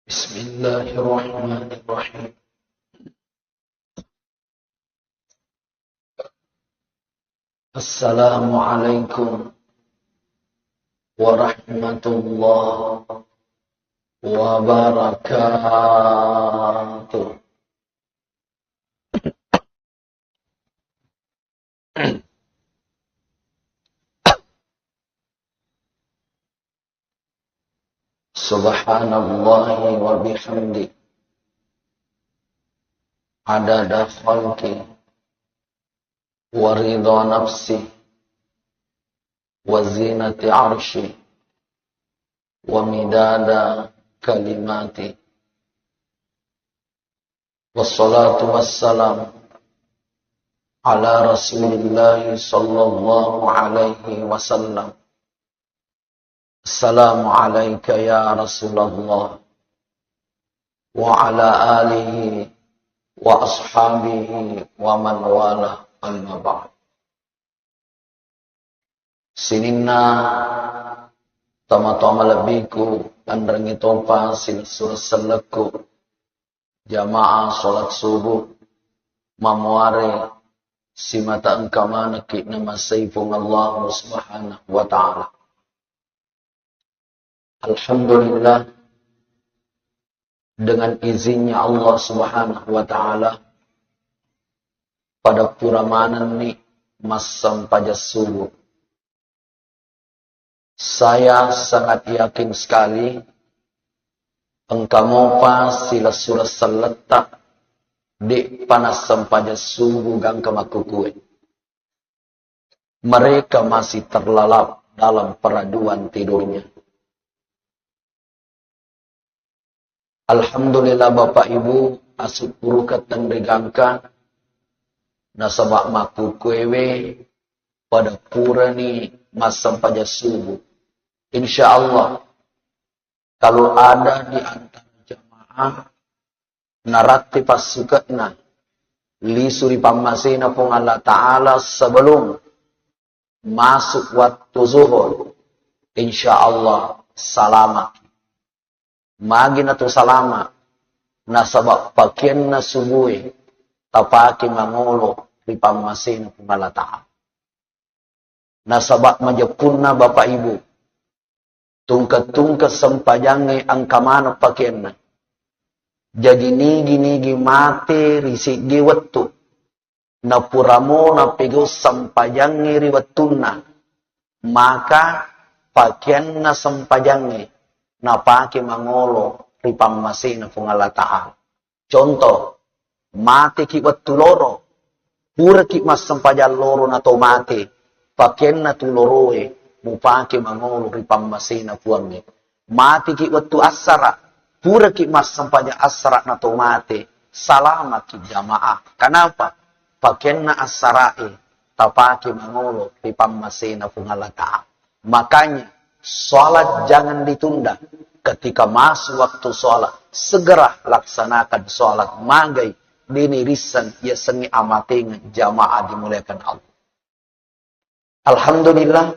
Bismillahirrahmanirrahim. Assalamualaikum warahmatullahi wabarakatuh. Subhanallahi wa bihamdi adada khalqi wa ridha nafsi wa zinati arshi wa midada kalimati. Wassalatu wassalam ala Rasulillah sallallahu alaihi wasallam. Assalamu alayka ya Rasulullah wa ala alihi wa ashabihi wa man wala amma ba'd. Sininna tama-tama lebiku andrangi topa silsur seleku jamaah salat subuh mamuare simata engkamana ki nama sayfung Allah subhanahu wa ta'ala. Alhamdulillah, dengan izinnya Allah subhanahu wa ta'ala, pada puramanan ni masam pajas subuh, saya sangat yakin sekali engkau pas sila surah seletak di panasam pajas subuh gang kemakukue. Mereka masih terlalap dalam peraduan tidurnya. Alhamdulillah Bapak Ibu asuk urukat dan regangka nasabak maku kwewe pada pura ni masam pajas subuh. Insya Allah kalau ada di antara jamaah narati pasukatna li suri pamasina pung Allah Ta'ala sebelum masuk waktu zuhur, insya Allah selamat. Magi na to salama nasabak pakien na subuhi tapaki mangulo di pamasin pumalata. Nasabak majapun na Bapak Ibu tungkat-tungkat sempajangi ang kamano pakien na. Jadi nigi-nigi mati risik di watu na puramo na pigo sempajangi riwatun na. Maka pakien na sempajangi napaki mangolo ripang masina pungalataan. Contoh, mati ki watu loro, pura ki mas sampajan loro na to mati, pakien na tuloroe, mupaki mangolo ripang masina puangi. Mati ki watu asara, pura ki mas sampajan asara na to mati, salamat ki jamaah. Kenapa? Pakien na asarae, tapaki mangolo ripang masina pungalataan. Makanya, sholat jangan ditunda. Ketika masuk waktu sholat, segera laksanakan sholat. Magai dinirisan ya sengi amating jamaah dimuliakan Allah. Alhamdulillah,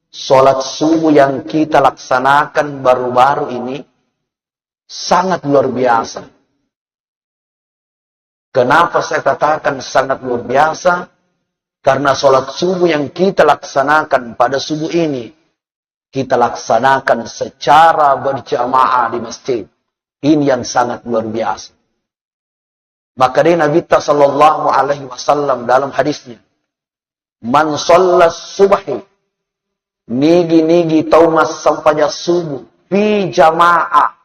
sholat subuh yang kita laksanakan baru-baru ini sangat luar biasa. Kenapa saya katakan sangat luar biasa? Karena sholat subuh yang kita laksanakan pada subuh ini, kita laksanakan secara berjamaah di masjid. Ini yang sangat luar biasa. Maka dari Nabi sallallahu alaihi wasallam dalam hadisnya, man shallas subhi, nigi taumas sampaja subuh fi jamaah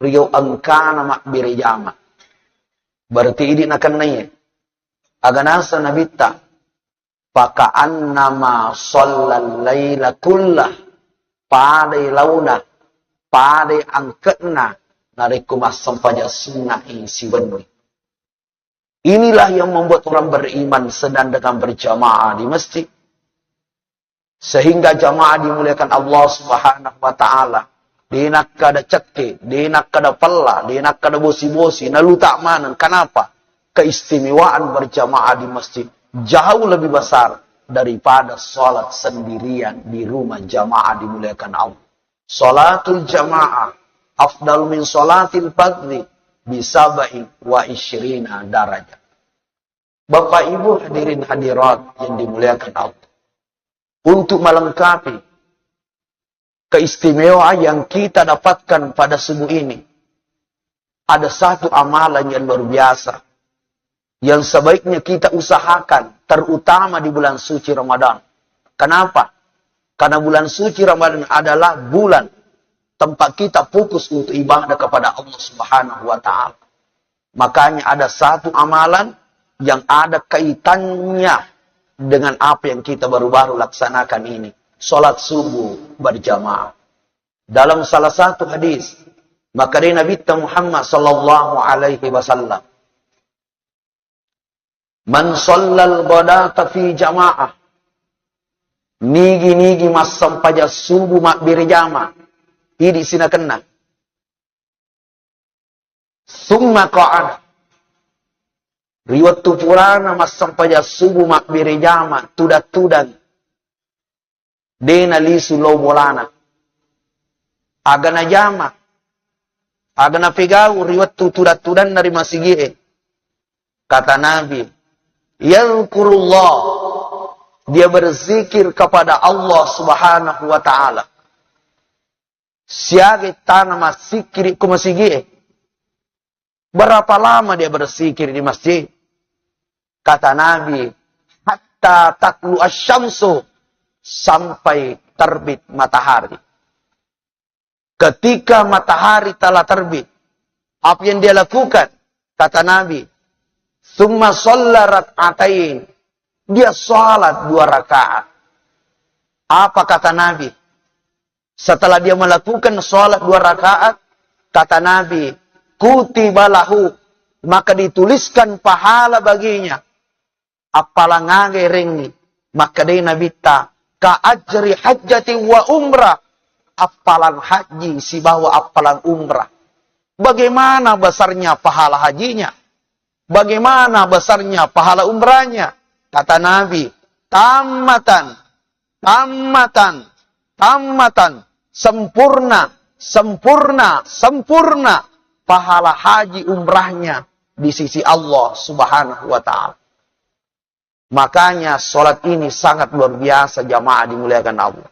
riyo angkana makbiri jamaah. Berarti ini akan nanya. Aganasa Nabi ta paka'an nama shallal laila kullah, padai launa, padai angketna, narikumas sampaja sunnah isi benui. Inilah yang membuat orang beriman sedang dengan berjamaah di masjid. Sehingga jamaah dimuliakan Allah subhanahu wa ta'ala. Dinak kada cekki, dinak kada pella, dinak kada bosi-bosi, nalu tak manan. Kenapa? Keistimewaan berjamaah di masjid jauh lebih besar daripada sholat sendirian di rumah jamaah dimuliakan Allah. Sholatul jamaah afdal min salatil fardhi bisabai wa isyrina darajah. Bapak Ibu hadirin hadirat yang dimuliakan Allah. Untuk melengkapi keistimewaan yang kita dapatkan pada subuh ini, ada satu amalan yang luar biasa yang sebaiknya kita usahakan, terutama di bulan suci Ramadan. Kenapa? Karena bulan suci Ramadan adalah bulan tempat kita fokus untuk ibadah kepada Allah Subhanahu wa Ta'ala. Makanya ada satu amalan yang ada kaitannya dengan apa yang kita baru-baru laksanakan ini. Salat subuh berjamaah. Dalam salah satu hadis, maka dari Nabi Muhammad sallallahu alaihi wasallam, man shallal ghadata fi jamaah, nigi mas sampaja subuh mak berjamaah. Ini sina kena. Summa qa'ad. Riwayat purana mas sampaja subuh mak berjamaah tudan dena lisu lo bolana. Agana jama. Agana pegau riwayat tudan dari masigie. Kata Nabi, yadhkurullah, dia berzikir kepada Allah Subhanahu wa Ta'ala. Siage tanah masikir ku masigie. Berapa lama dia berzikir di masjid? Kata Nabi, hatta tatlu asyamsu, sampai terbit matahari. Ketika matahari telah terbit, apa yang dia lakukan? Kata Nabi, summa shalla rak'atain, dia salat 2 rakaat. Apa kata Nabi? Setelah dia melakukan salat 2 rakaat, kata Nabi, kutiba lahu, maka dituliskan pahala baginya. Apalang ngage ringi, maka dia Nabi ta ka ajri hajjati wa umrah, apalan haji si bawa apalan umrah. Bagaimana besarnya pahala hajinya? Bagaimana besarnya pahala umrahnya? Kata Nabi, tamatan, sempurna pahala haji umrahnya di sisi Allah Subhanahu wa Ta'ala. Makanya sholat ini sangat luar biasa, jamaah dimuliakan Allah.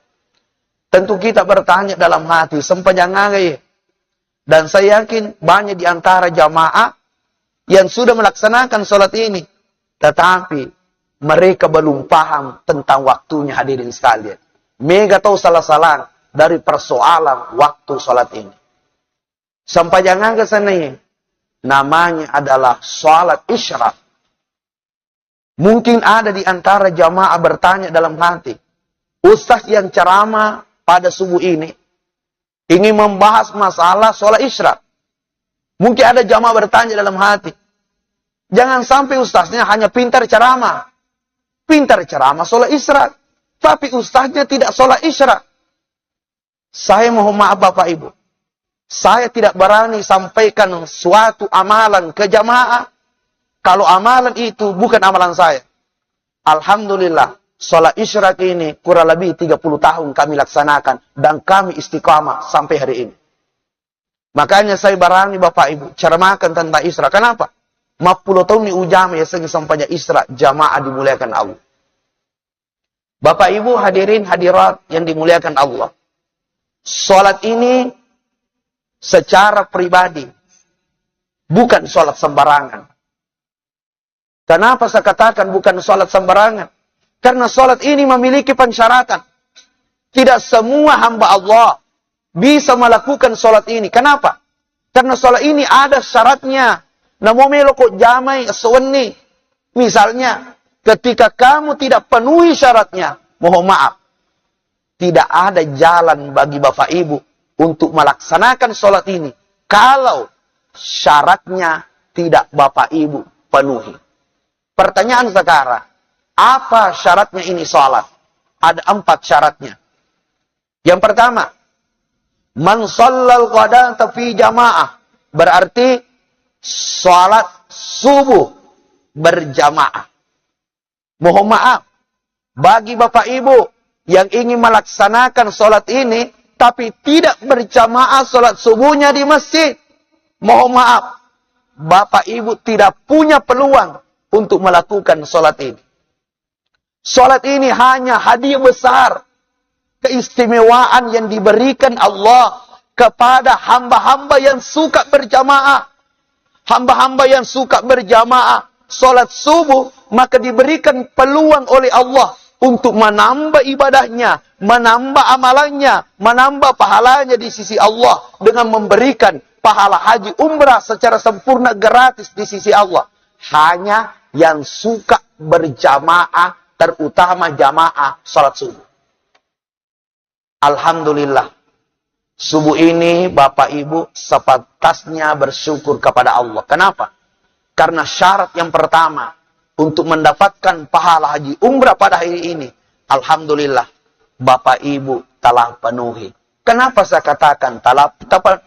Tentu kita bertanya dalam hati, sempanjangan. Dan saya yakin banyak di antara jamaah yang sudah melaksanakan sholat ini. Tetapi mereka belum paham tentang waktunya, hadirin sekalian. Mereka tahu salah-salah dari persoalan waktu sholat ini. Sempanjangan ke sana ini, namanya adalah sholat isyraq. Mungkin ada di antara jamaah bertanya dalam hati, ustaz yang ceramah pada subuh ini ingin membahas masalah sholat isyraq. Mungkin ada jamaah bertanya dalam hati, jangan sampai ustaznya hanya pintar ceramah sholat isyraq, tapi ustaznya tidak sholat isyraq. Saya mohon maaf Bapak Ibu, saya tidak berani sampaikan suatu amalan ke jamaah kalau amalan itu bukan amalan saya. Alhamdulillah, sholat isyraq ini kurang lebih 30 tahun kami laksanakan dan kami istiqamah sampai hari ini. Makanya saya berani Bapak Ibu ceramahkan tentang isyraq. Kenapa? 50 tahun ni ujama ya sampainya isyraq, jamaah dimuliakan Allah. Bapak Ibu hadirin hadirat yang dimuliakan Allah. Sholat ini secara pribadi bukan sholat sembarangan. Kenapa saya katakan bukan sholat sembarangan? Karena sholat ini memiliki pensyaratan. Tidak semua hamba Allah bisa melakukan sholat ini. Kenapa? Karena sholat ini ada syaratnya. Namanya kok jamai sewenni. Misalnya, ketika kamu tidak penuhi syaratnya, mohon maaf, tidak ada jalan bagi Bapak Ibu untuk melaksanakan sholat ini kalau syaratnya tidak Bapak Ibu penuhi. Pertanyaan sekarang, apa syaratnya ini sholat? Ada 4 syaratnya. Yang pertama, man shallal ghadata fi jamaah, berarti sholat subuh berjamaah. Mohon maaf, bagi Bapak Ibu yang ingin melaksanakan sholat ini, tapi tidak berjamaah sholat subuhnya di masjid, mohon maaf, Bapak Ibu tidak punya peluang untuk melakukan sholat ini. Sholat ini hanya hadiah besar, keistimewaan yang diberikan Allah kepada hamba-hamba yang suka berjamaah. Hamba-hamba yang suka berjamaah sholat subuh, maka diberikan peluang oleh Allah untuk menambah ibadahnya, menambah amalannya, menambah pahalanya di sisi Allah dengan memberikan pahala haji umrah secara sempurna gratis di sisi Allah. Hanya yang suka berjamaah, terutama jamaah sholat subuh. Alhamdulillah, subuh ini Bapak Ibu sepantasnya bersyukur kepada Allah. Kenapa? Karena syarat yang pertama untuk mendapatkan pahala haji umrah pada hari ini, alhamdulillah, Bapak Ibu telah penuhi. Kenapa saya katakan telah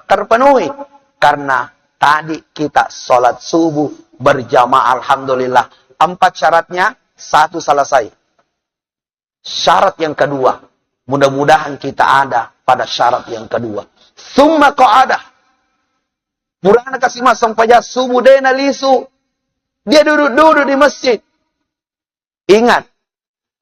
terpenuhi? Karena tadi kita sholat subuh berjamaah, alhamdulillah. 4 syaratnya, 1 selesai. Syarat yang kedua, mudah-mudahan kita ada pada syarat yang kedua. Summa qa'adah. Purana kasih masang pajak subuh dena lisu. Dia duduk-duduk di masjid. Ingat,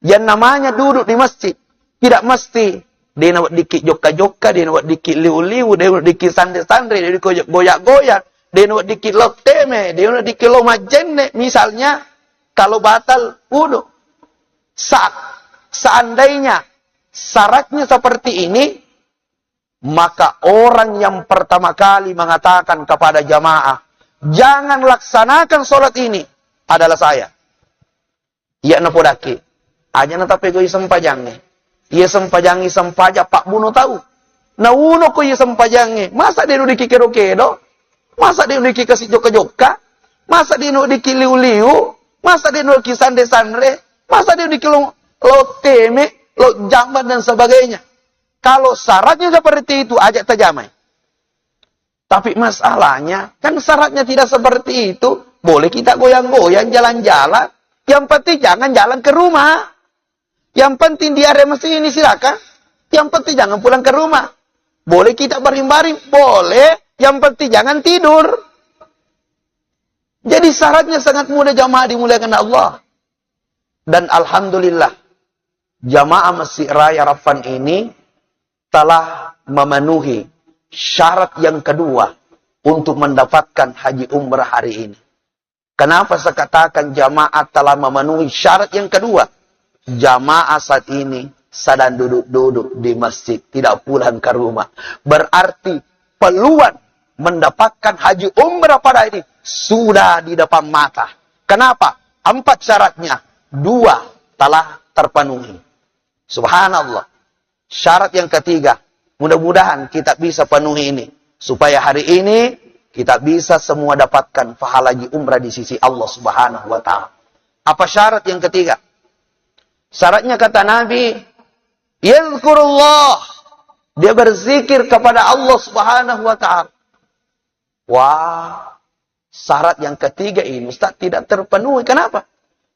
yang namanya duduk di masjid tidak mesti dia nak dikit joka-joka, dia nak dikit liu-liu, dia nak dikit sandre-sandre, dia nak goyak-goyak, dia nak dikit loteme, dia nak dikit lomajenne. Misalnya, kalau batal wudu, seandainya syaratnya seperti ini, maka orang yang pertama kali mengatakan kepada jamaah, jangan laksanakan sholat ini, adalah saya. Ia napodaki. Aja na tapi ko isang pajangi. Ia sempajangi sempaja Pak Buno tahu. Na uno ko ia sempajangi. Masa dia nu dikikero-kero? Masa dia nu dikikasih joka-joka? Masa dia nu dikiliu-liu? Masa dia nu dikisandre-sandre? Masa dia dikilo teme, lo jamban dan sebagainya? Kalau syaratnya seperti itu, ajak tajamai. Tapi masalahnya, kan syaratnya tidak seperti itu. Boleh kita goyang-goyang, jalan-jalan. Yang penting jangan jalan ke rumah. Yang penting di area masjid ini silakan. Yang penting jangan pulang ke rumah. Boleh kita baring-baring, boleh. Yang penting jangan tidur. Jadi syaratnya sangat mudah jamaah dimuliakan Allah. Dan alhamdulillah, jamaah Masjid Raya Rafan ini telah memenuhi syarat yang kedua untuk mendapatkan haji umrah hari ini. Kenapa saya katakan jamaah telah memenuhi syarat yang kedua? Jamaah saat ini sedang duduk-duduk di masjid, tidak pulang ke rumah. Berarti peluang mendapatkan haji umrah pada ini sudah di depan mata. Kenapa? 4 syaratnya, 2 telah terpenuhi. Subhanallah. Syarat yang ketiga, mudah-mudahan kita bisa penuhi ini. Supaya hari ini kita bisa semua dapatkan pahala haji umrah di sisi Allah Subhanahu wa ta'ala. Apa syarat yang ketiga? Syaratnya kata Nabi, yazkurullah. Dia berzikir kepada Allah Subhanahu wa ta'ala. Wah, syarat yang ketiga ini Ustaz tidak terpenuhi. Kenapa?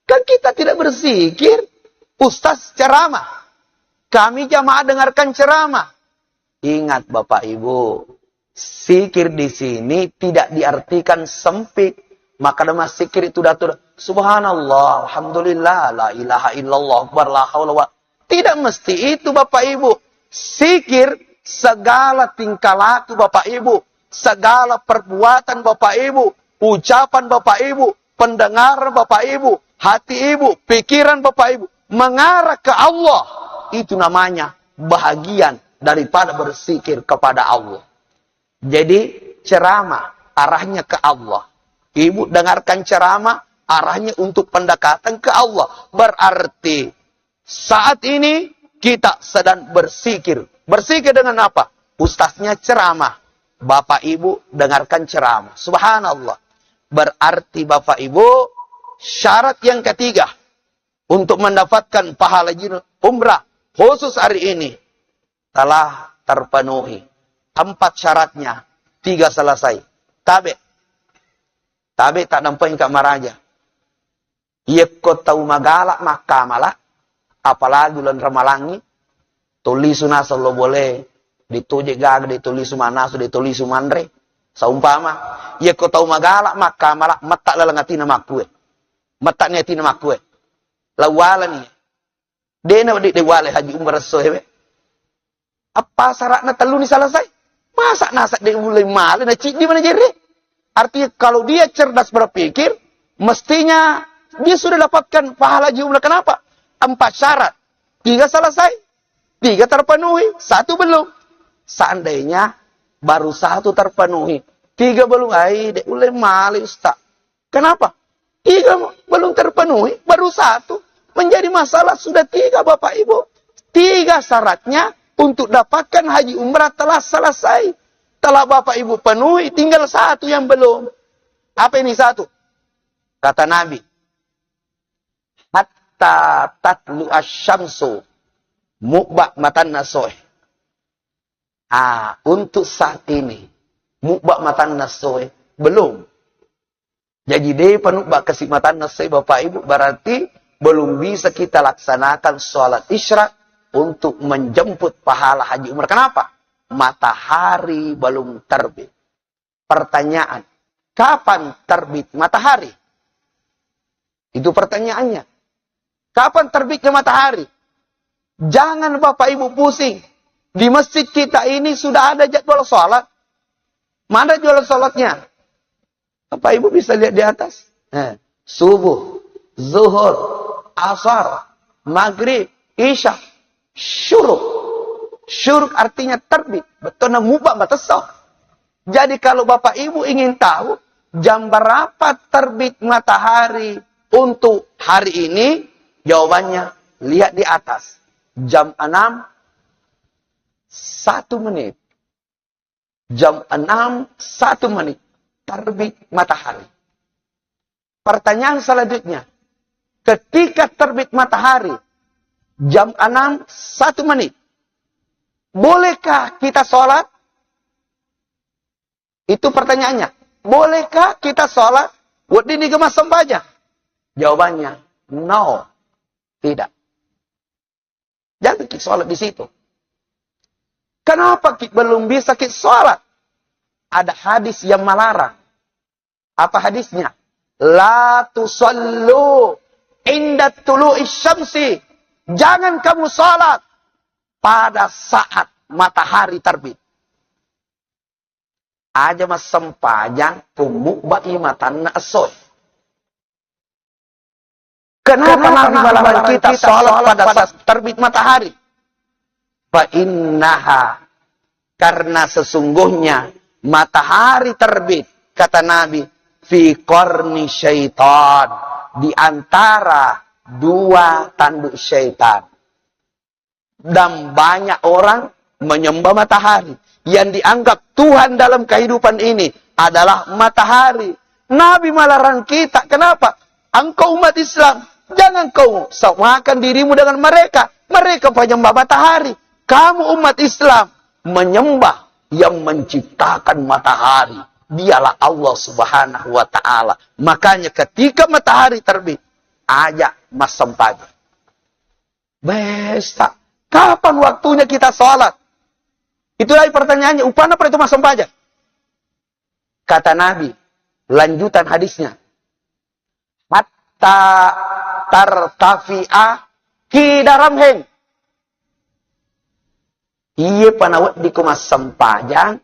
Kan kita tidak berzikir. Ustaz ceramah. Kami jamaah dengarkan ceramah. Ingat Bapak Ibu, zikir di sini tidak diartikan sempit. Maka nama zikir itu datur subhanallah, alhamdulillah, la ilaha illallah, akbar, la haula wa. Tidak mesti itu Bapak Ibu. Zikir segala tingkah laku Bapak Ibu, segala perbuatan Bapak Ibu, ucapan Bapak Ibu, pendengaran Bapak Ibu, hati Ibu, pikiran Bapak Ibu mengarah ke Allah. Itu namanya bahagian daripada berzikir kepada Allah. Jadi ceramah arahnya ke Allah. Ibu dengarkan ceramah arahnya untuk pendekatan ke Allah. Berarti saat ini kita sedang berzikir. Berzikir dengan apa? Ustaznya ceramah. Bapak Ibu dengarkan ceramah. Subhanallah. Berarti Bapak Ibu, syarat yang ketiga untuk mendapatkan pahala haji umrah khusus hari ini telah terpenuhi. 4 syaratnya, 3 selesai. Tabe tak nampak Kak Maraja. Ia kau tahu magalak maka malak, apalagi bulan Ramalangi, tulis sunasal lo boleh dituje gaga, ditulis manasu, ditulis mandre. Saumpama, ia kau tahu magala, maka malak matak lalangati nama kue. Matak ngati nama kue. Lawala ni. Dena di wale haji umrah sohewe. Apa syaratnya telu ni selesai? Masa nasak dia mulai malu, nak cik di mana jadi? Artinya kalau dia cerdas berpikir, mestinya dia sudah dapatkan pahala haji umrah. Kenapa? 4 syarat. 3 selesai, 3 terpenuhi, 1 belum. Seandainya baru 1 terpenuhi, 3 belum. Dek mulai malu ustaz. Kenapa? 3 belum terpenuhi, baru 1. Menjadi masalah sudah 3 Bapak Ibu. 3 syaratnya untuk dapatkan haji umrah telah selesai. Telah Bapak Ibu penuhi, tinggal 1 yang belum. Apa ini 1? Kata Nabi, hatta tatlu asyamsu mu'ba matan nasoh. Untuk saat ini, mu'ba matan nasoh belum. Jadi dia penukba kesimatan nasoh Bapak Ibu, berarti belum bisa kita laksanakan sholat isyraq untuk menjemput pahala haji umrah. Kenapa? Matahari belum terbit. Pertanyaan, kapan terbit matahari? Itu pertanyaannya. Kapan terbitnya matahari? Jangan Bapak Ibu pusing. Di masjid kita ini sudah ada jadwal sholat. Mana jadwal sholatnya? Bapak Ibu bisa lihat di atas. Subuh, zuhur, asar, maghrib, isya, syuruk. Syuruk artinya terbit. Betul mubak batasah. Jadi kalau Bapak Ibu ingin tahu jam berapa terbit matahari untuk hari ini, jawabannya lihat di atas. Jam 6, 1 menit. Jam 6, 1 menit. Terbit matahari. Pertanyaan selanjutnya. Ketika terbit matahari, jam 6, 1 menit. Bolehkah kita sholat? Itu pertanyaannya. Bolehkah kita sholat? Wadi di gemas sembahnya? Jawabannya, no. Tidak. Jangan kita sholat di situ. Kenapa kita belum bisa kita sholat? Ada hadis yang melarang. Apa hadisnya? La tusallu inda tulu'i syamsi. Jangan kamu sholat pada saat matahari terbit. Aja mas sempajang pemukba imatan na'asoy. Kenapa Nabi melarang kita sholat pada saat terbit matahari? Fa'innaha. Karena sesungguhnya matahari terbit, kata Nabi, fi qarni syaitan. Di antara 2 tanduk syaitan. Dan banyak orang menyembah matahari. Yang dianggap Tuhan dalam kehidupan ini adalah matahari. Nabi melarang kita. Kenapa? Engkau umat Islam. Jangan kau samakan dirimu dengan mereka. Mereka penyembah matahari. Kamu umat Islam menyembah yang menciptakan matahari. Dialah Allah Subhanahu wa ta'ala. Makanya ketika matahari terbit, ajak mas sempagi. Besta. Kapan waktunya kita sholat? Itulah pertanyaannya. Upana pada itu mas sempagi. Kata Nabi, lanjutan hadisnya. Hatta tartafi'a kidaramheng. Iya panawat di kumas sempajang.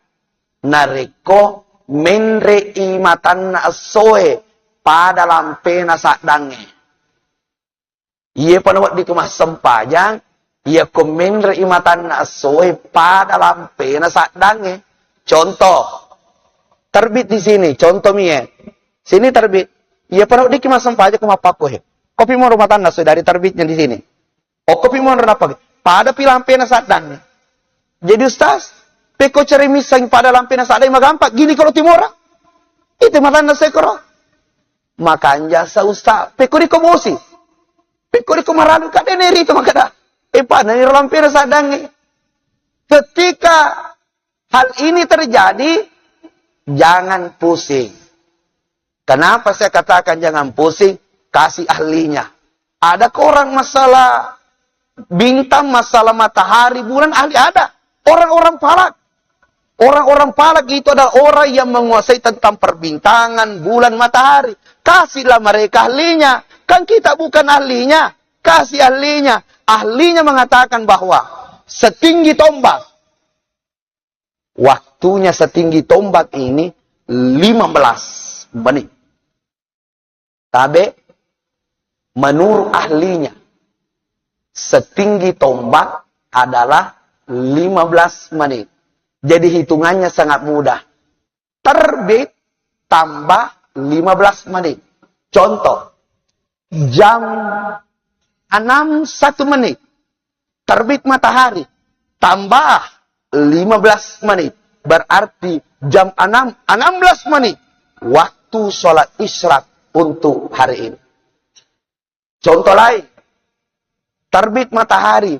Nareko menre imatan asoe pada lampena sakdange. Iya panawat di kumas sempajang. Iya komenre imatan asoe pada lampena sakdange. Contoh. Terbit di sini. Contoh mie. Sini terbit. Iya panawat di kumas sempajang kumapakohe. Kopi mau rumatan asoe dari terbitnya di sini. Oh kopi mau apa? Pada pilampena sakdange. Jadi Ustaz. Peko cari misang pada lampena sakdange magampak. Gini kalau timora. Itu matan asoe koro. Makanya sa Ustaz. Peko di komosi. Peko di komaralu kadeneri itu makada. Pada lampena sakdange. Ketika hal ini terjadi, jangan pusing. Kenapa saya katakan jangan pusing? Kasih ahlinya. Ada orang masalah bintang, masalah matahari, bulan, ahli ada. Orang-orang falak. Orang-orang falak itu adalah orang yang menguasai tentang perbintangan, bulan, matahari. Kasihlah mereka ahlinya. Kan kita bukan ahlinya. Kasih ahlinya. Ahlinya mengatakan bahwa setinggi tombak. Waktunya setinggi tombak ini 15 menit. Tapi menurut ahlinya, setinggi tombak adalah 15 menit. Jadi hitungannya sangat mudah. Terbit tambah 15 menit. Contoh, jam 6 1 menit. Terbit matahari tambah 15 menit. Berarti jam 6 16 menit. Waktu sholat isyraq untuk hari ini. Contoh lain. Terbit matahari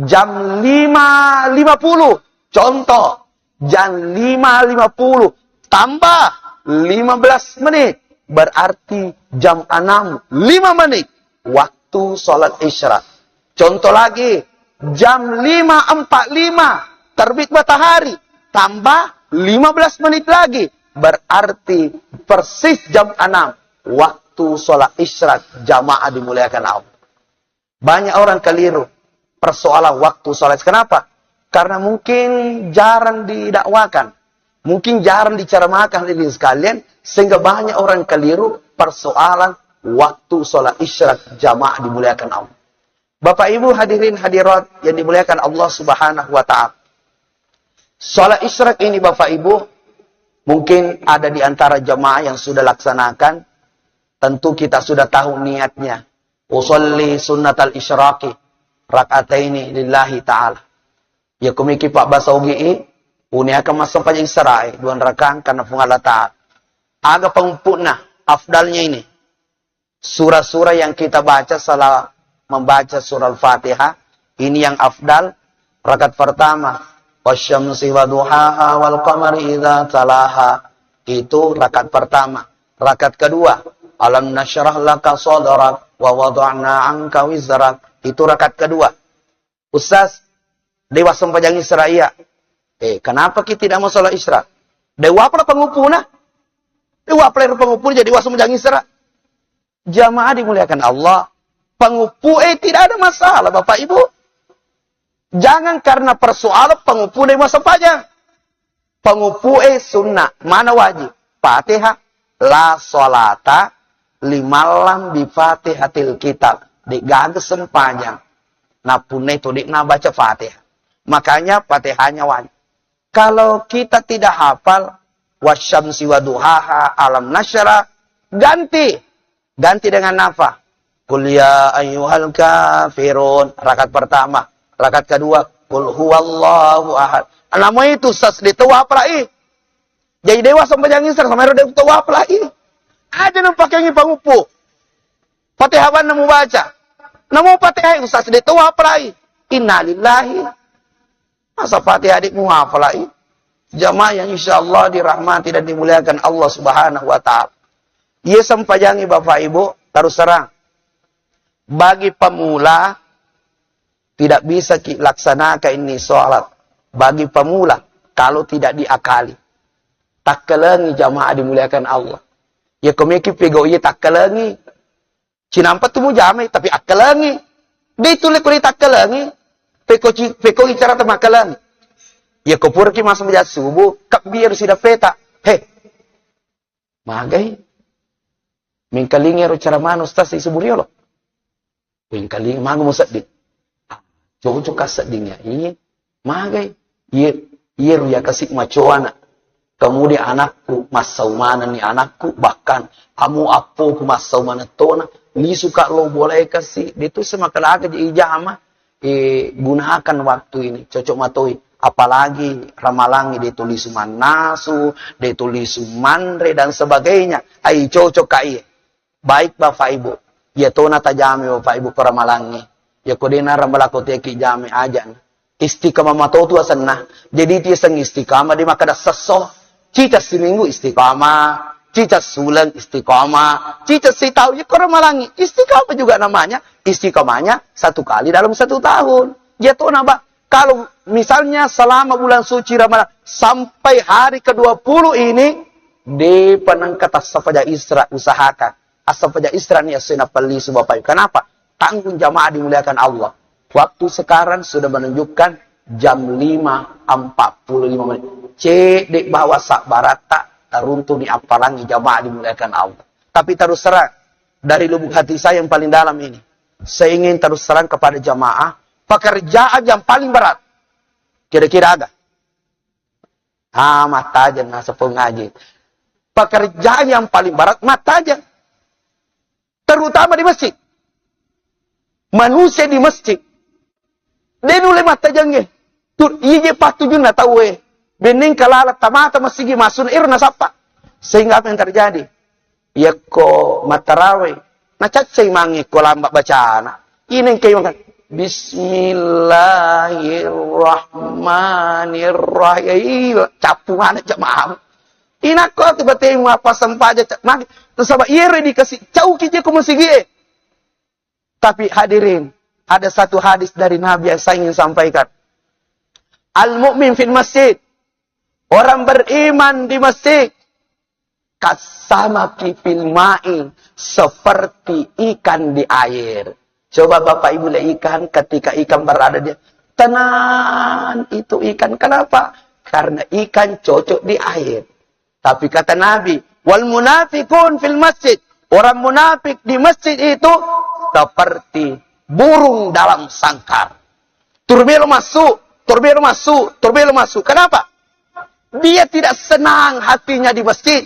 jam 5.50. Contoh, jam 5.50 tambah 15 menit. Berarti jam 6 5 menit. Waktu sholat isyraq. Contoh lagi, jam 5.45 terbit matahari tambah 15 menit lagi. Berarti persis jam 6. Waktu sholat isyraq jamaah dimuliakan Allah. Banyak orang keliru persoalan waktu sholat. Kenapa? Karena mungkin jarang didakwakan. Mungkin jarang diceramakan ini sekalian. Sehingga banyak orang keliru persoalan waktu sholat isyraq jamaah dimuliakan Allah. Bapak Ibu hadirin hadirat yang dimuliakan Allah Subhanahu wa Ta'ala. Sholat isyraq ini Bapak Ibu, mungkin ada di antara jamaah yang sudah laksanakan. Tentu kita sudah tahu niatnya. Usolli sunnatal isyraqi rak'ataini lillahi ta'ala. Ya kumiki Pak Basaugi unia akan masuk pada Israel 2 rakaat karena Allah Ta'ala. Aga pengumpulna afdalnya ini. Surah-surah yang kita baca setelah membaca surah Al-Fatihah, ini yang afdal. Rakaat pertama, wasyamsi waduhaha wal qamari idza talaha. Itu rakaat pertama. Rakaat kedua, alam nasyrah laka sadrak wa wada'na 'anka wizrak. Itu rakaat kedua. Ustaz, dewa sempajang Israel. Kenapa kita tidak mau sholat isyraq? Dewa apa pengupuna? Dewa apa pengupuna jadi dewa sempajang Israel? Jamaah dimuliakan Allah. Pengupu tidak ada masalah Bapak Ibu. Jangan karena persoalan pengupu di masa panjang. Pengupu sunnah. Mana wajib? Fatihah. La sholata limalam bi fatihatil kitab. Digagas sepanjang. Nah pun itu baca Fatihah. Makanya Fatihahnya wajib. Kalau kita tidak hafal wasyamsi waduhaha alam nasyrah, ganti. Ganti dengan apa? Qul ya ayyuhal kafirun. Rakaat pertama. Rakaat kedua. Qul huwallahu ahad. Nama itu sas dituap lagi. Jadi dewa sampai jangan Israel. Sama ada dituap lagi. Ada yang pakai pengupu. Fatihah mana mau baca. Nama Fatihah itu sas dituap lagi. Innalillahi. Masa Fatihah adikmu hafal lagi. Jamaah yang insyaAllah dirahmati dan dimuliakan Allah Subhanahu wa Ta'ala. Ia sempajangi Bapak Ibu, terus terang. Bagi pemula, tidak bisa laksanakan ini sholat. Bagi pemula, kalau tidak diakali. Tak kelengi jamaah dimuliakan Allah. Ya komiki pego iya tak kelengi. Cinampat tu mu jamai, tapi akalengi. Ditulik kuli tak kelengi. Peko bicara temak kelengi. Ya kopurki masuk menjadi subuh, biar sudah peta. Magai. Mingkalingi ro cara mana ustaz si suburiolo. Mingkalingi mago mo sedih. Coba kasedingnya. Iya. Magai. Iya ro ya kasih macoana. Kemudian anakku masau mana nih anakku, bahkan kamu apo ku masau mana tona. Ni suka lo boleh kasih. Itu semakin aja di ijamah. Gunakan waktu ini. Cocok matoi. Apalagi ramalangi ditulis manasu, ditulis mandre dan sebagainya. Ai cocok kai. Baik Bapak Ibu. Ya tona tajami Bapak Ibu ramalangi. Ya kodena ramalako teki jami aja. Istiqamah matotu asanna. Jadi dia seng istiqamah di makada seso. Cita seminggu istiqamah. Cita sulan istiqamah. Cita setahun ya ramalangi. Istiqamah juga namanya. Istiqamahnya 1 kali dalam 1 tahun. Ya tona Pak. Kalau misalnya selama bulan suci Ramadan sampai hari ke-20 ini, di penangkat asapaja Isra usahakan. Asapaja Isra ni asina pali Bapak Ibu. Kenapa? Tanggung jamaah dimuliakan Allah. Waktu sekarang sudah menunjukkan jam 5.45 menit. Cek di bawah sak barata teruntuh di apalangi jamaah dimuliakan Allah. Tapi terus terang, dari lubuk hati saya yang paling dalam ini, saya ingin terus terang kepada jamaah, pekerjaan yang paling berat. Kira-kira agak? Mata aja nggak ngaji. Pekerjaan yang paling berat, mata aja. Terutama di masjid. Manusia di masjid. Dia nulai mata jange. Tur iya patuju na tahu bening kalala tamata masih masun irna sapa. Sehingga apa yang terjadi? Ya ko matarawe. Nacacay mangi ko lambak bacana. Ini kayo kan. Bismillahirrahmanirrahim. Capu mana jamaah. Inako tiba-tiba apa sampaja magi. Terus apa ire dikasih jauh kije ko masigi. Tapi hadirin, ada satu hadis dari Nabi yang saya ingin sampaikan. Al-mu'min fil masjid. Orang beriman di masjid. Kasama fil ma'i. Seperti ikan di air. Coba Bapak Ibu lihat ikan, ketika ikan berada di tenang itu ikan. Kenapa? Karena ikan cocok di air. Tapi kata Nabi, wal munafiqun fil masjid. Orang munafik di masjid itu seperti burung dalam sangkar. Turbelo masuk, turbelo masuk, turbelo masuk. Kenapa? Dia tidak senang hatinya di masjid.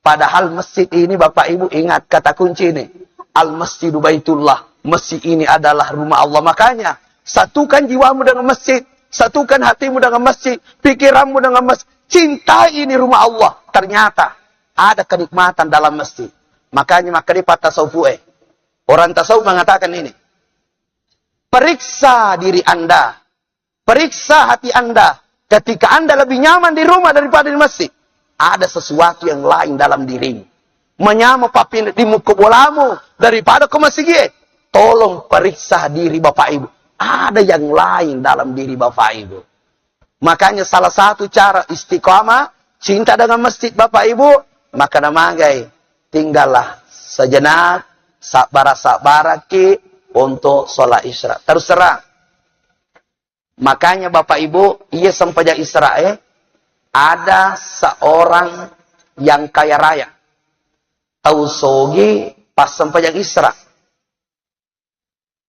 Padahal masjid ini Bapak Ibu ingat kata kunci ini. Al-masjidu baitullah. Masjid ini adalah rumah Allah. Makanya satukan jiwamu dengan masjid. Satukan hatimu dengan masjid. Pikiranmu dengan masjid. Cintai ini rumah Allah. Ternyata ada kenikmatan dalam masjid. Makanya maka di tasawuf orang tasawuf mengatakan ini. Periksa diri Anda. Periksa hati Anda. Ketika Anda lebih nyaman di rumah daripada di masjid. Ada sesuatu yang lain dalam dirimu. Menyama papin di muka bolamu daripada ke masjid. Tolong periksa diri Bapak Ibu. Ada yang lain dalam diri Bapak Ibu. Makanya salah satu cara istiqamah, cinta dengan masjid Bapak Ibu, maka namagai, tinggallah sejenak, sabara-sabaraki untuk sholat isya. Terus terang. Makanya Bapak Ibu, ia sempat Israel, ada seorang yang kaya raya. Tahu sogi pas sempat Isra.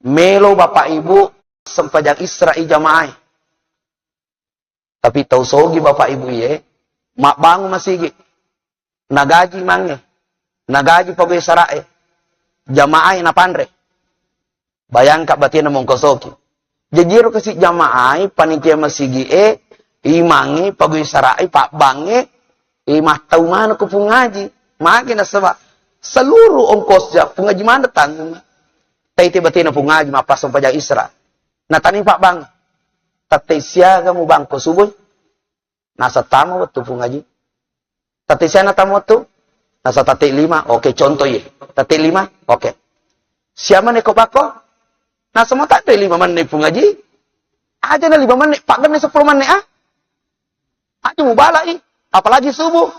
Melo Bapak Ibu sempat Isra jamaah. Tapi tahu sogi Bapak Ibu mak bangun masih nagaji mange. Nagaji pagwe sarae. Jamaah na pandre. Bayangkan batin mong kosoki. Jejiro kasi jamaah panitia masigi imangi pagwe sarae pak bange mah tahu mana ko pungaji. Makin na sama seluruh ongkosnya pungaji mana tanggung. Tai tiba-tiba pungaji mapas sampaya Isra. Natani pak bang. Tatay siya mo bangko suboy. Nasa tama waktu pungaji. Tatay siya na tama waktu. Nasa tatay 5. Oke, contoh ye. Tatay 5. Oke. Siya man ko bako. Nasa mo tatay 5 man na pungaji. Aja na 5 man. Pagan na 10 man na Aja mo bala Apalagi subuh.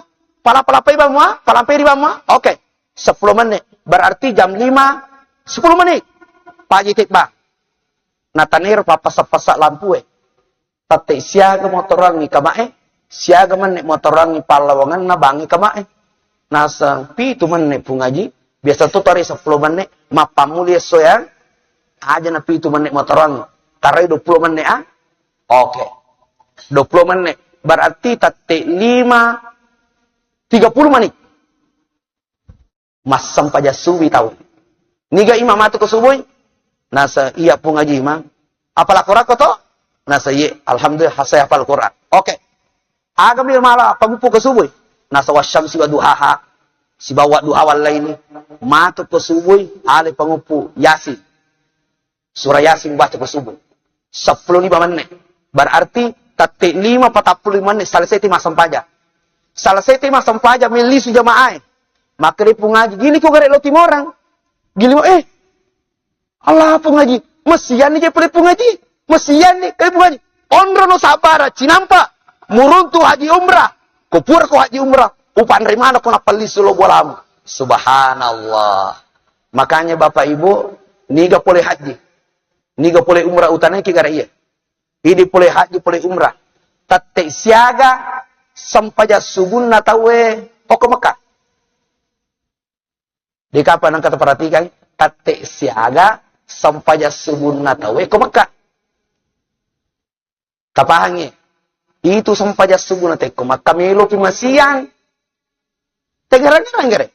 Palapalapay ba mo Palampay ba mo Oke. 10 man Berarti jam 5. 10 menit. Pajitik ba. Natanir papasak-pasak lampu Tatay siaga motorang ni kamae. Siaga man motorang ni palawangan na bangi kamae. Nasa pito man pungaji. Biasa to tari 10 man mapamuli soya. Aja na pito man motorang. Taray 20 man Oke. 20 man Berarti tatay 5. 30 menit. Mas sampaja suwi tahu. Niga imam atu ko subuh. Nasa iya pungaji imam. Apala Quran ko to? Nasa iya. Alhamdulillah saya hafal Quran. Oke. Agam di malah pagupu ke subuh. Nasa wasyamsi wa duhaha. Si bawa duha wal laili. Matu ke subuh. Ale pangupu Yasin. Surah Yasin baca ke subuh. 15 menit. Berarti tatik 5-45 menit. Selesai timah sampaja. Selesai timah sampaja. Milisu jamaah. Maka dia pungaji. Gini kok garek lo timorang. Gili mo Allah pungaji. Mesian ni je pelit pungaji. Mesian nih, kali bukan. Onro no sabara, cinampa. Muruntu haji umrah. Kupura ko haji umrah. Upan rimana ko napali sulo bolamu. Subhanallah. Makanya Bapak Ibu, niga boleh haji. Niga boleh umrah utananya kigara iya. Ini boleh haji, boleh umrah. Tatte siaga, sampaja subun na tawe, poko Mekah. Di kapan ang kata perhatikan? Tatte siaga, sampaja subun na tawe, ko Mekah. Tapahangi. Itu sampaja subun na tawe, ko Mekah. Melo pimasiang. Tegarang-garang gare.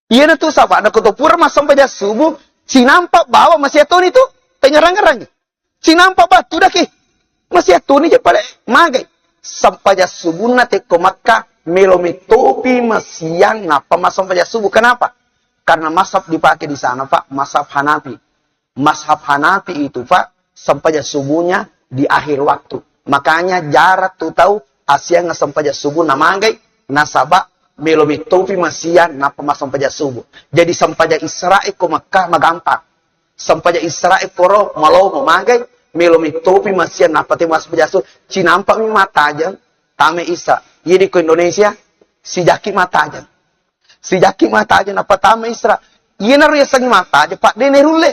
Iya na tu sapa, na kutopura mas sampaja subuh, sinampak bawa masih atun itu, tegarang-garang. Sinampak batu dah ki. Masih atun ni je pada magai. Sampaja subuh na tawe, ko Mekah. Melo metopi masiang, napa mas sampaja subuh. Kenapa? Karena mazhab dipakai di sana, Pak, mazhab Hanafi. Mazhab Hanafi itu, Pak, sampaja subuhnya di akhir waktu. Makanya jarak tu tahu Asia sampaja subuh namagai nasaba melomitopi masian napa mas sampaja subuh. Jadi sampaja Israel ko Makkah magampang. Sampaja Israel poro malo mamagai melomitopi masian napa te mas sampaja subuh. Cinampak mi mata aja tame Isa. Jadi ko Indonesia si jaki mata aja. Si jaki mata aja napa tame Isra. Iya naru yasangi mata aja Pak dene rule.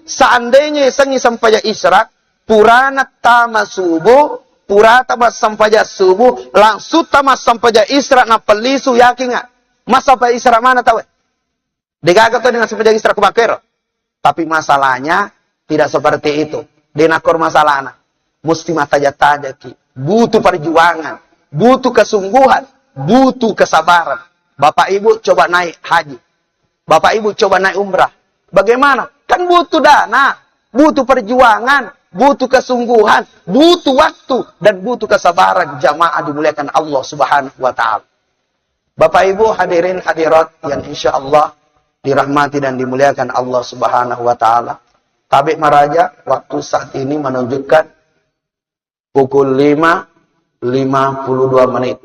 Seandainya yasangi sampaja Isra purana tama subuh, purata mas sampaja subuh, langsung tama sampaja Isra na pelisu yakin nggak? Mas sampaja Isra mana tahu? Degaga tuh dengan sampaja Isra kubakero. Tapi masalahnya tidak seperti itu. Denakor masalahnya. Mesti mata jataja ki. Butuh perjuangan, butuh kesungguhan, butuh kesabaran. Bapak Ibu coba naik haji. Bapak Ibu coba naik umrah. Bagaimana? Kan butuh dana, butuh perjuangan, butuh kesungguhan, butuh waktu, dan butuh kesabaran. Jamaah dimuliakan Allah Subhanahu wa Ta'ala. Bapak Ibu hadirin hadirat yang insya Allah dirahmati dan dimuliakan Allah Subhanahu wa Ta'ala. Tabik Maraja waktu saat ini menunjukkan pukul 5.52 menit.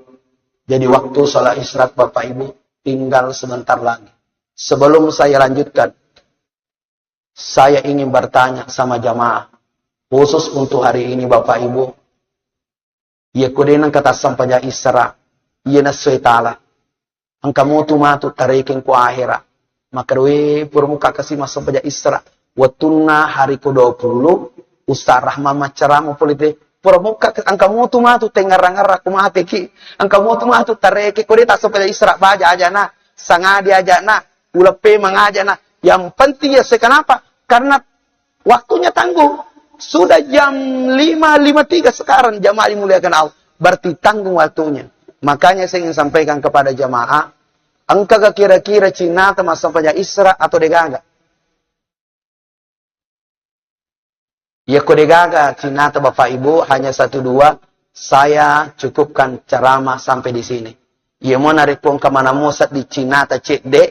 Jadi waktu sholat isyarat Bapak Ibu tinggal sebentar lagi. Sebelum saya lanjutkan, saya ingin bertanya sama jamaah. Khusus untuk hari ini Bapak Ibu. Ya kudenang kata sampaja Isra. Ya naswe ta'ala. Ang kamu matu tarikin ku akhirat. Maka we purmuka kasih mas sampaja Isra. Watunna hari ke-20. Ustaz Rahman macaramu politik. Purmuka ang kamu matu tengarang-arang kumateki. Ang kamu matu tariki kudeta sampaja Isra. Baja aja na. Sangadi aja na. Ulepe mengaja na. Yang penting ya kenapa? Karena waktunya tangguh. Sudah jam 5.53 sekarang jamaah dimuliakan Allah. Berarti tanggung waktunya. Makanya saya ingin sampaikan kepada jamaah. Engkau kira-kira Cina teman sampainya Isra atau Degaga? Ya kode Degaga Cina atau Bapak Ibu hanya 1-2. Saya cukupkan ceramah sampai di sini. Ya mau narik pun kemana musat di Cina atau cek dek.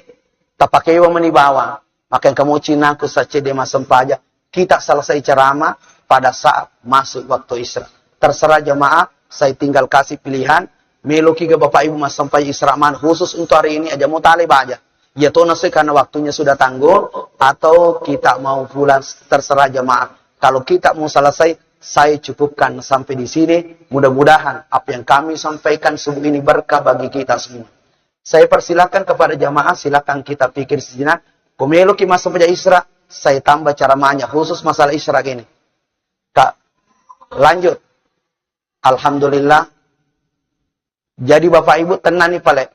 Tak pakai uang menibawa. Maka yang kamu Cina aku saja dia masam paja. Kita selesai ceramah pada saat masuk waktu Isra. Terserah jemaah, saya tinggal kasih pilihan. Meloki ke Bapak Ibu mas sampai Isra man khusus untuk hari ini aja mau talib aja. Ya toh nasi karena waktunya sudah tangguh atau kita mau pulang terserah jemaah. Kalau kita mau selesai, saya cukupkan sampai di sini. Mudah-mudahan apa yang kami sampaikan subuh ini berkah bagi kita semua. Saya persilakan kepada jemaah, silakan kita pikir sejenak. Meloki mas sampai Isra. Saya tambah ceramahnya khusus masalah Isra ini. Kak, lanjut. Alhamdulillah. Jadi Bapak Ibu tenang nih Pak.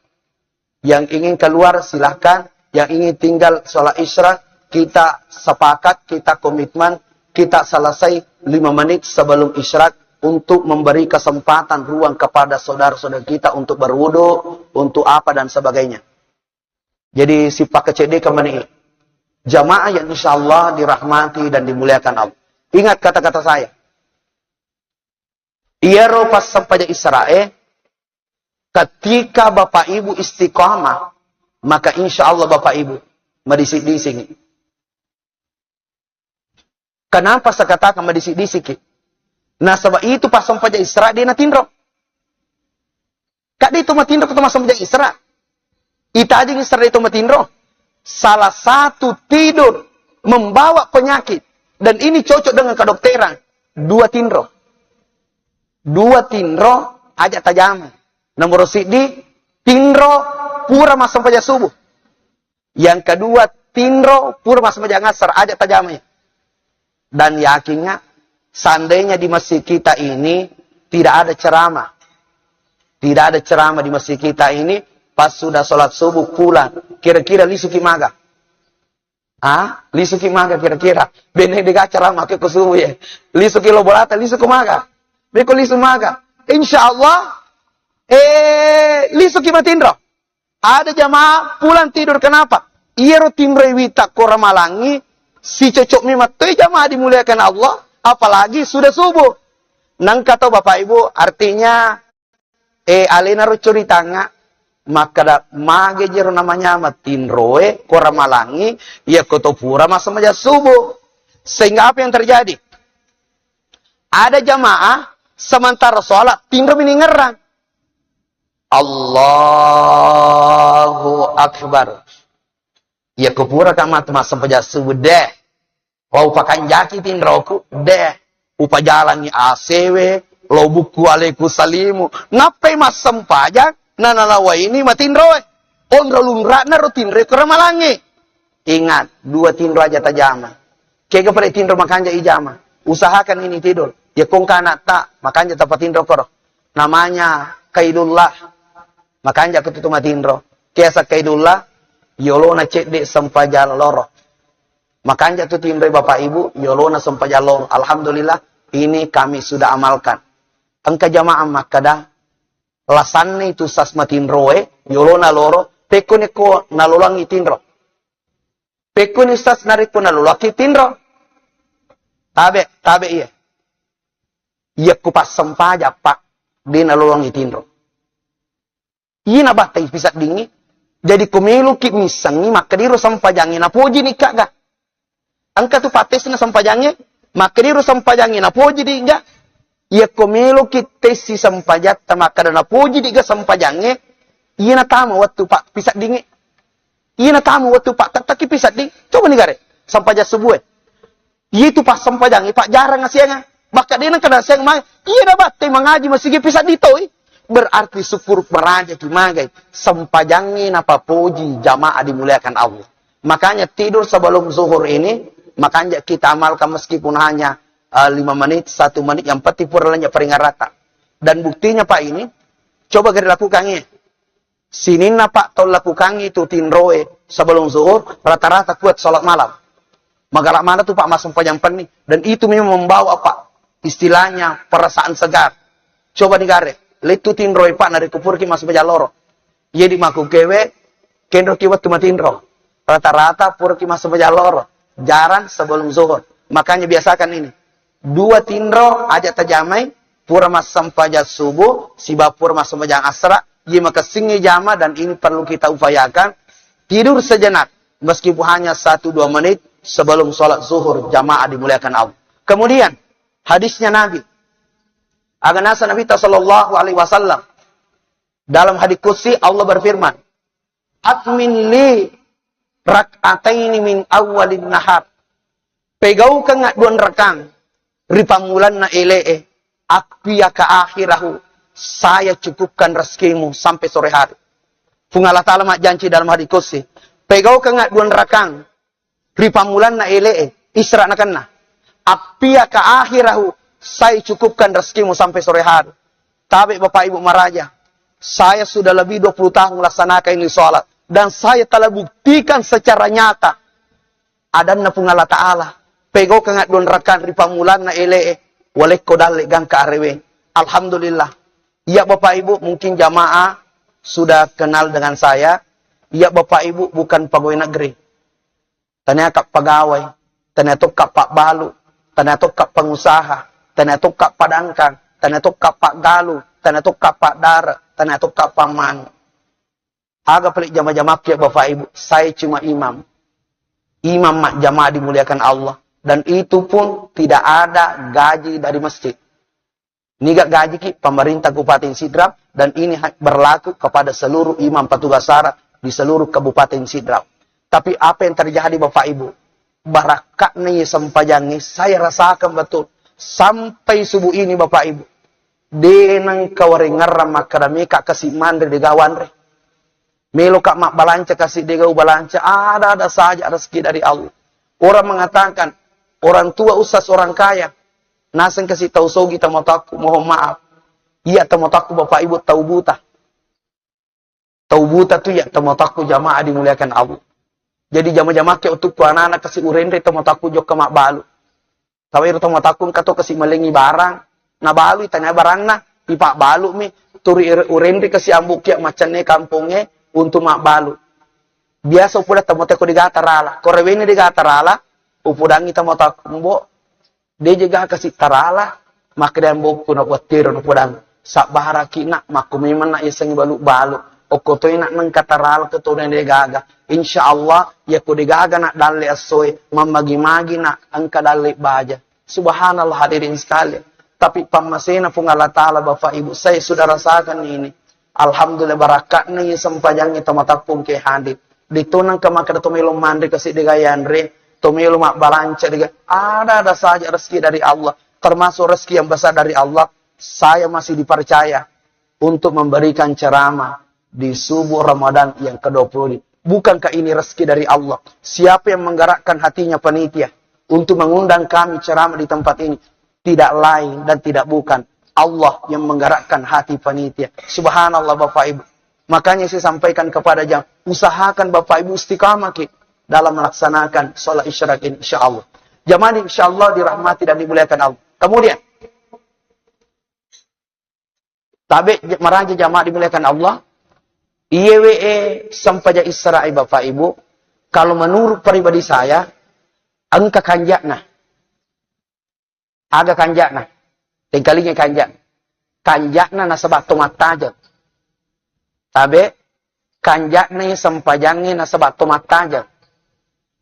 Yang ingin keluar silahkan. Yang ingin tinggal sholat Isra, kita sepakat, kita komitmen, kita selesai 5 menit sebelum Isra untuk memberi kesempatan ruang kepada saudara-saudara kita untuk berwudu, untuk apa dan sebagainya. Jadi si Pak KCD kemana ini? Jamaah yang insya Allah dirahmati dan dimuliakan Allah. Ingat kata-kata saya. Iero pas sampai Israel, ketika Bapak Ibu istiqamah, maka insya Allah Bapak Ibu medisik-disik. Kenapa saya katakan medisik-disik? Nah sebab itu pas sampai Israel dia natindro. Kak dia itu matindro ketemu sampai Israel. Ita aja Israel itu matindro. Salah satu tidur membawa penyakit. Dan ini cocok dengan kedokteran. dua tinro. Dua tinro ajak tajam. Nomor sidi tinro pura masam paja subuh. Yang kedua tinro pura masam paja ngasar ajak tajamnya. Dan yakinnya seandainya di masjid kita ini tidak ada ceramah. Tidak ada ceramah di masjid kita ini, pas sudah sholat subuh pulang, kira-kira lisuki maga. Lisuki maga kira-kira. Benek dega ceramah ke subuh ya. Lisuki lo bolata, lisuki maga. Beko lisu maga. Insya Allah, lisuki matindro. Ada jamaah pulang tidur, kenapa? Iya timbre wita koramalangi, si cocok mimatoi jamaah dimuliakan Allah, apalagi sudah subuh. Nang kata Bapak Ibu, artinya, alena ro ceritanga, maka da mage jero namanya matinroe, koramalangi, ya kotopura masa maja subuh. Sehingga apa yang terjadi? Ada jamaah, sementara sholat, tinro meningerang. Allahu Akbar. Ya kupura kamat masa maja subuh deh. Wau pakan jaki tinroku deh. Upa jalan ni ACW, lo buku aleku salimu. Napai mas sempajak, nananawa ini matinroe. Ondro lungra na rotinre koramalangi. Ingat, dua tinro aja tajama. Kega pada tinro makanja ijama. Usahakan ini tidur. Ya kong kana tak, makanja tapat tinro koro. Namanya Kaidullah. Makanja ketutu matinro. Kiasa Kaidullah, yolona cek dek sempajal loro. Makanya tuh timbre Bapak Ibu, yolona sempajal loro. Alhamdulillah, ini kami sudah amalkan. Angka jamaah makada lasanne itu sasma tinroe, yolona loro, peko neko nalolangi tinro. Peko ni sas nariko nalolaki tinro. Tabe iya. Iya kupas sempaja pak, di nalolangi tinro. Iya na batai pisat dingi. Jadi kumilu ki misangi maka diro sampajangi na poji ni kaga. Angka tu pates na sampajangi. Maka diro sampajangi na poji di ga. Ia komelo kita si sampajat maka na poji di ga sampajangi. Ia na tamu waktu pak pisat dingi. Ia na tamu waktu pak tataki pisat ding. Coba nih gare. Sampajat subuh. Ia tu pas sampajangi pak jarang ngasianga. Maka dia nak kena siang mai. Ia dapat mengaji masih pisat ditoi. Berarti syukur meraja kimagai. Sampajangi napa poji jamaah dimuliakan Allah. Makanya tidur sebelum zuhur ini. Makanya kita amalkan meskipun hanya 5 menit, 1 menit. Yang penting puralanya peringat rata. Dan buktinya Pak ini. Coba kita lakukannya. Sini Pak tol lakukan itu tinroe sebelum zuhur. Rata-rata kuat sholat malam. Magarak mana tuh Pak masuk panjang pening. Dan itu memang membawa Pak. Istilahnya perasaan segar. Coba digare. Letu tinroe Pak nari kupurki masuk panjang loro. Jadi maku kewe. Kendro kiwat cuma tinro. Rata-rata purki masuk panjang loro. Jarang sebelum zuhur. Makanya biasakan ini. 2 tinro ajak tajamai. Pura mas sampajat subuh. Siba pura mas sampajat asra. Ia maka singi jama dan ini perlu kita upayakan. Tidur sejenak. Meskipun hanya 1-2 menit. Sebelum sholat zuhur. Jamaah dimuliakan Allah. Kemudian. Hadisnya Nabi. Aganasa Nabi sallallahu alaihi wasallam. Dalam hadis qudsi Allah berfirman. Atmin li rak'ataini min awalin nahar. Pegau ka nga 2 rekang. Ripamulan na ilee. Akpiya ka akhirahu. Saya cukupkan rezekimu sampai sore hari. Pungalah ta'ala mak janji dalam hadis qudsi. Pegau ka nga 2 rekang. Ripamulan na ilee. Isra na kanna. Akpiya ka akhirahu. Saya cukupkan rezekimu sampai sore hari. Tapi Bapak Ibu Maraja. Saya sudah lebih 20 tahun melaksanakan ini sholat. Dan saya telah buktikan secara nyata. Adanna pungalah ta'ala. Pego kangat 2 rekan ripamulan na elee. Walek kodale gang ka arewe. Alhamdulillah. Ya Bapak Ibu mungkin jamaah sudah kenal dengan saya. Ya Bapak Ibu bukan pegawai negeri. Ternyata pegawai. Ternyata pak balu. Ternyata pengusaha. Ternyata padangkang. Ternyata pak galu. Ternyata pak dara. Ternyata pak man. Agak pelik jamaah-jamaah ya Bapak Ibu. Saya cuma imam. Imam jamaah dimuliakan Allah. Dan itu pun tidak ada gaji dari masjid. Ini gak gaji ki pemerintah Kabupaten Sidrap. Dan ini berlaku kepada seluruh imam petugas syara di seluruh Kabupaten Sidrap. Tapi apa yang terjadi Bapak Ibu? Barakatnya sempajangi saya rasakan betul. Sampai subuh ini Bapak Ibu. Denang kawarengaram makadami kak kasih mandre de gawan re. Melo kak mak balanca kasih de gau balanca. Ada saja rezeki dari Allah. Orang mengatakan, orang tua usas orang kaya. Nasen kasih tahu sogi tamotaku, mohon maaf. Iya tamotaku Bapak Ibu tahu buta. Tahu buta tuh ya tamotaku jamaah dimuliakan Allah. Jadi jamaah-jamaah ke untuk anak-anak kasih urendre tamotaku jok ke mak balu. Tahu itu tamotaku kato kasih melengi barang. Na balu itanya barang na pipak balu mi turi urendre kasih ambuk ya macane kampungnya untuk mak balu. Biasa pula tamoteko di gatarala. Korewene di gatarala upudangi tamotaku mbo. Dia juga kasih tarala maka dia mbok na watir no pudang sak bahara kina maku memang nak iseng balu-balu. Okoto nak nang katarala keto de gaga. Insyaallah ya ko de gaga nak dalle asoy mamagi-magi nak angka dalle baja. Subhanallah hadirin sekalian. Tapi pamasena pun Allah Ta'ala Bapak Ibu. Saya sudah rasakan ini. Alhamdulillah barakatnya sempajang itu mata pun ke hadir. Ditunang ke maka tomelo mandri kasih digayan re. Tomelo mak balanca diga. Ada saja rezeki dari Allah. Termasuk rezeki yang besar dari Allah. Saya masih dipercaya. Untuk memberikan ceramah. Di subuh Ramadan yang ke-20. Bukankah ini rezeki dari Allah? Siapa yang menggerakkan hatinya panitia. Untuk mengundang kami ceramah di tempat ini. Tidak lain dan tidak bukan Allah yang menggerakkan hati panitia. Subhanallah Bapak Ibu. Makanya saya sampaikan kepada jam, usahakan Bapak Ibu istiqamah dalam melaksanakan sholat isyarat ini insyaallah. Jamaah insyaallah dirahmati dan dimuliakan Allah. Kemudian tabe maraja jamaah dimuliakan Allah. IWE sampaja Isra'i Bapak Ibu. Kalau menurut pribadi saya, angka kanjakna. Aga kanjakna. Tingkalinya kanjak. Kanjakna na sabat tomat tajam. Tabe kanjakna sampajangnya na sabat tomat tajam.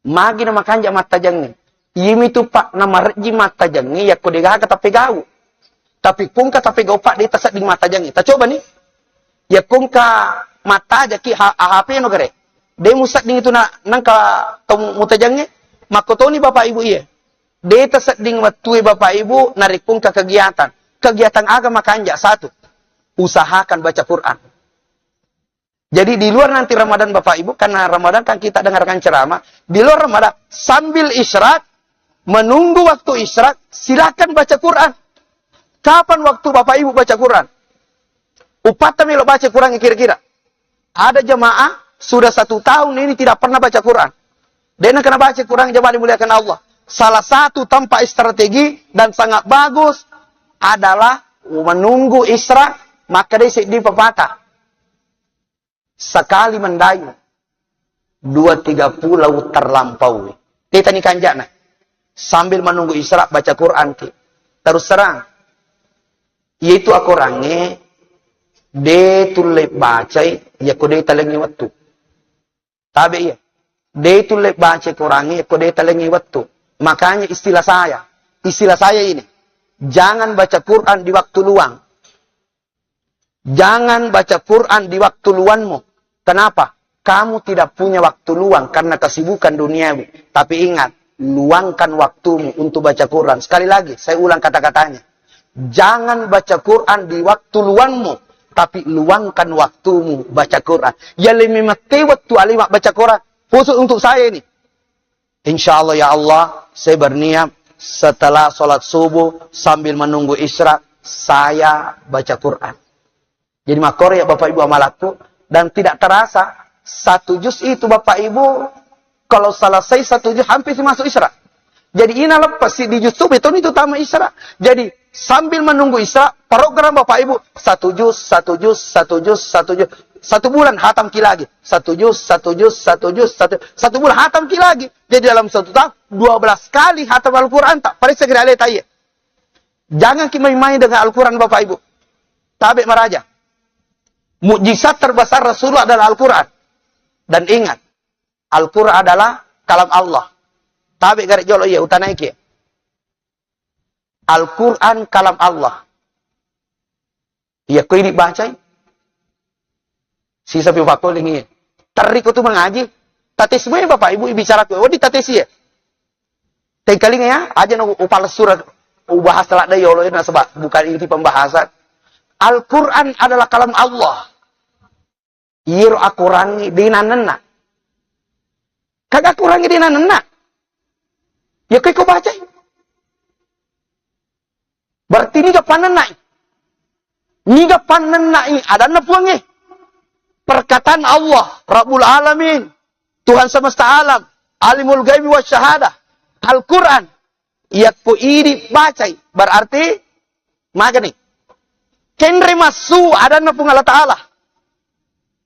Magi nama kanjak mat tajangnya. Yimi tu pak nama reji mat tajangnya ya kodegaga tapi gau. Tapi pungka tapi gau pak di tasat di mat tajangnya. Ta coba nih. Ya pungka mata aja ki HP no gere. Dia musak ding itu na nangka mutajangnya. Makotoni Bapak Ibu iya. Deta seding watui Bapak Ibu narik pun ke kegiatan. Kegiatan agama kanjak satu. Usahakan baca Quran. Jadi di luar nanti Ramadan Bapak Ibu. Karena Ramadan kan kita dengarkan ceramah. Di luar Ramadan sambil isyarat. Menunggu waktu isyarat. Silakan baca Quran. Kapan waktu Bapak Ibu baca Quran? Upata melo baca Quran kira-kira. Ada jemaah sudah 1 tahun ini tidak pernah baca Quran. Dia nak kena baca Quran jemaah dimuliakan Allah. Salah satu tanpa strategi dan sangat bagus adalah menunggu isra maka dia di pepatah. Sekali mendayu 2-3 pulau terlampaui. Kita ni kanjana. Sambil menunggu isra baca Quran ki. Terus terang. Yaitu aku orangnya dia tulip baca ya kode talengi waktu. Tabe ya. Dia tulip baca Qurannya ya kode talengi waktu. Makanya istilah saya ini, jangan baca Quran di waktu luang. Jangan baca Quran di waktu luangmu. Kenapa? Kamu tidak punya waktu luang karena kesibukan duniawi. Tapi ingat, luangkan waktumu untuk baca Quran. Sekali lagi, saya ulang kata-katanya. Jangan baca Quran di waktu luangmu, tapi luangkan waktumu baca Quran. Ya lebih mati waktu alimak baca Quran. Khusus untuk saya ini. Insya Allah ya Allah, saya berniat setelah sholat subuh sambil menunggu isya, saya baca Quran. Jadi makor ya Bapak Ibu amalku dan tidak terasa 1 juz itu Bapak Ibu kalau selesai 1 juz hampir masuk isya. Jadi ini lepas di juz itu utama isya. Jadi sambil menunggu isya, program Bapak Ibu 1 juz, 1 juz, 1 juz, 1 juz. 1 bulan hatam ki lagi. 1 juz, 1 juz, 1 juz, 1 bulan hatam ki lagi. Jadi dalam 1 tahun 12 kali hatam Al-Quran tak. Pada segera lihat aja. Jangan kita main-main dengan Al-Quran Bapak Ibu. Tabe maraja. Mukjizat terbesar Rasulullah adalah Al-Quran. Dan ingat. Al-Quran adalah kalam Allah. Tabe garik jolo iya utanaiki. Al-Quran kalam Allah. Iya kau ini baca. Sisa pipakol ini. Tarik itu mengaji. Tatis semua Bapak Ibu bicara. Oh di tatis ya. Tengkalinya ya. Aja no upal surat. bahas telah day Allah ini sebab bukan inti pembahasan. Al-Quran adalah kalam Allah. Ir akurangi dinanena. Kagak kurangi dinanena. Ya kau baca. Berarti ini panenai. Ni panenai ada napuangi. Perkataan Allah, Rabbul Alamin, Tuhan semesta alam, Alimul Ghaibi wa Syahadah, Al-Quran. Iat po ini baca. Berarti maka nih. Kendre masu ada napung Allah Ta'ala.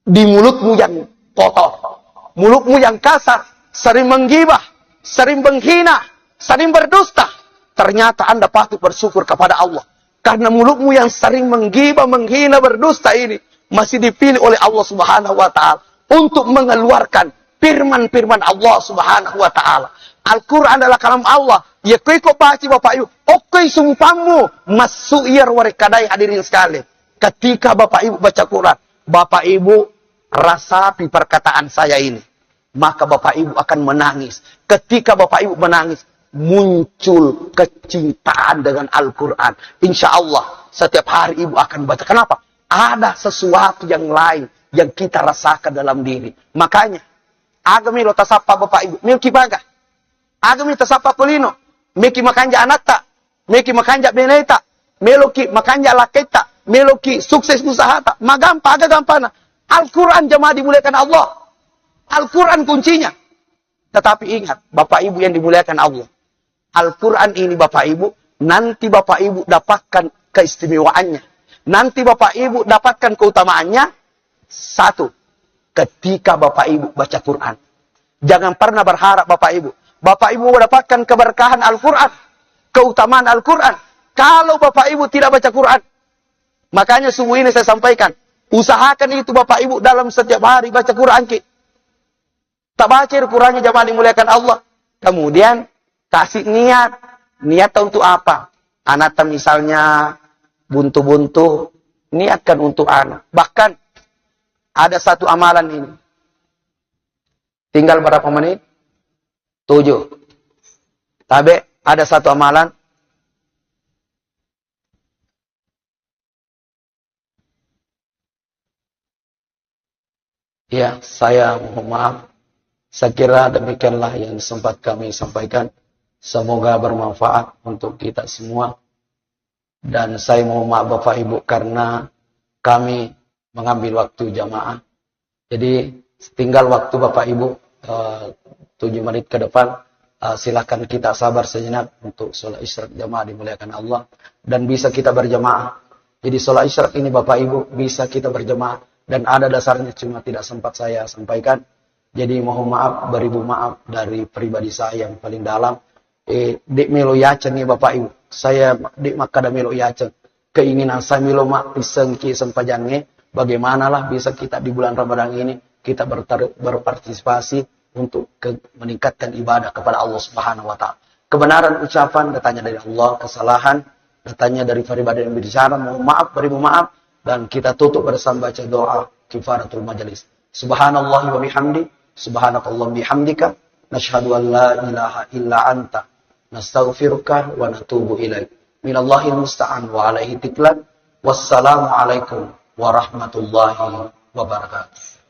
Di mulutmu yang kotor, mulutmu yang kasar, sering menggibah, sering menghina, sering berdusta. Ternyata Anda patut bersyukur kepada Allah. Karena mulutmu yang sering menggibah, menghina, berdusta ini masih dipilih oleh Allah Subhanahu wa Ta'ala untuk mengeluarkan firman-firman Allah Subhanahu wa Ta'ala. Al-Quran adalah kalam Allah. Ya kau baca Bapak Ibu. Oke sumpahmu masuk ir warekadai hadirin sekali. Ketika Bapak Ibu baca Quran, Bapak Ibu rasapi perkataan saya ini. Maka Bapak Ibu akan menangis. Ketika Bapak Ibu menangis, muncul kecintaan dengan Al-Quran. Insya Allah, setiap hari Ibu akan baca. Kenapa? Ada sesuatu yang lain yang kita rasakan dalam diri. Makanya, agami lo tasapa Bapak Ibu. Milki baga. Agami tasapa kulino. Miki makanja anata. Miki makanja beneta. Meloki makanja laketa. Meloki sukses usaha tak. Magampa, agak gampana. Al-Quran jemaah dimuliakan Allah. Al-Quran kuncinya. Tetapi ingat, Bapak Ibu yang dimuliakan Allah. Al-Quran ini Bapak Ibu, nanti Bapak Ibu dapatkan keistimewaannya. Nanti Bapak Ibu dapatkan keutamaannya. Satu, ketika Bapak Ibu baca Quran. Jangan pernah berharap Bapak Ibu. Bapak Ibu mendapatkan keberkahan Al-Quran. Keutamaan Al-Quran. Kalau Bapak Ibu tidak baca Quran. Makanya subuh ini saya sampaikan. Usahakan itu Bapak Ibu dalam setiap hari baca Quran. Tak baca Qurannya jamaah dimuliakan Allah. Kemudian kasih niat. Niat untuk apa? Anak misalnya buntu-buntu. Niatkan untuk anak. Bahkan ada satu amalan ini. Tinggal berapa menit? 7. Tapi ada satu amalan. Ya, saya mohon maaf. Saya kira demikianlah yang sempat kami sampaikan. Semoga bermanfaat untuk kita semua. Dan saya mohon maaf Bapak Ibu karena kami mengambil waktu jamaah. Jadi tinggal waktu Bapak Ibu 7 menit ke depan. Silakan kita sabar sejenak untuk sholat isyraq jamaah dimuliakan Allah. Dan bisa kita berjamaah. Jadi sholat isyraq ini Bapak Ibu bisa kita berjamaah. Dan ada dasarnya cuma tidak sempat saya sampaikan. Jadi mohon maaf, beribu maaf dari pribadi saya yang paling dalam. Dik melo yaceng nih Bapak Ibu. Saya dik makada melo yaceng. Keinginan saya melo mak pisengki sempajangnya. Bagaimanalah bisa kita di bulan Ramadan ini kita berpartisipasi untuk meningkatkan ibadah kepada Allah Subhanahu wa Ta'ala. Kebenaran ucapan datanya dari Allah, kesalahan datanya dari pribadi yang berbicara. Mohon maaf, beribu maaf. Dan kita tutup bersama baca doa kifaratul majelis. Subhanallah wa bihamdi, subhanakallah bihamdika, nashhadu an la ilaha illa anta, nastaghfiruka wa natubu ilaik. Minallahil musta'an wa alaihi tiklan. Wassalamu alaikum warahmatullahi wabarakatuh.